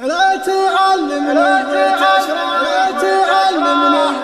لا تعلمني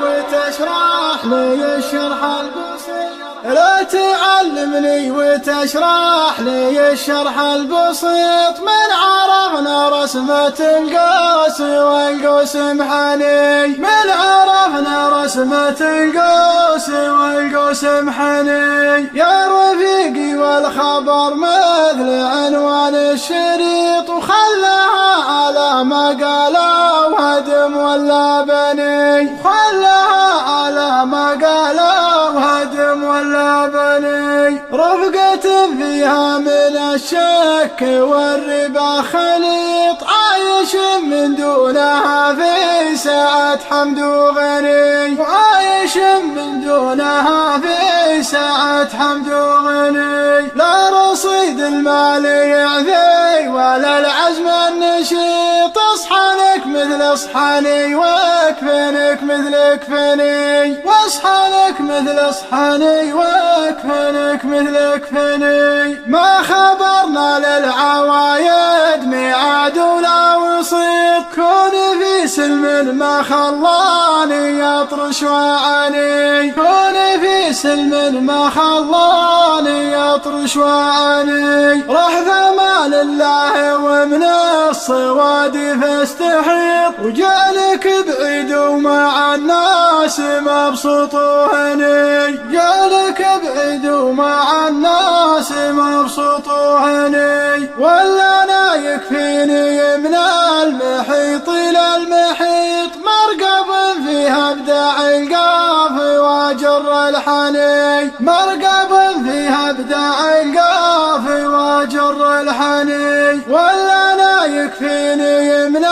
وتشرح لي الشرح البسيط، لا تعلمني وتشرح لي الشرح البسيط. من عرفنا رسمة القوس والقوس محني، من عرفنا رسمة القوس والقوس محني. يا رفيقي والخبر مثل عنوان الشريط، وخلها على ما قالوا هدم ولا بني، خلها على ما قالوا هدم ولا بني. رفقة فيها من الشك والربا خليط، عايش من دونها في ساعة حمد وغني، وعايش من دونها في ساعة حمد وغني. لا رصيد المال يعذي ولا العزم النشيط، اصحنك مثل اصحاني واكفنك مثل كفني، واصحنك مثل اصحاني واكفنك مثل كفني. ما خبرنا للعوايد ميعاد ولا وسيط، كون في سلم ما خلاني يطرش وعاني، كون في سلم ما خلاني يطرش وعاني. راح ثمان الله ومن الصواد فاستحيط، وجعلك بعيد ومع الناس مبسوط وهني، جعلك بعيد ومع الناس مبسوط وهني. ولا انا يكفيني من المحيط الى المحيط، مرقب فيها ابداع القاف واجر الحني، مرقب فيها ابداع القاف واجر الحني. ولا انا يكفيني من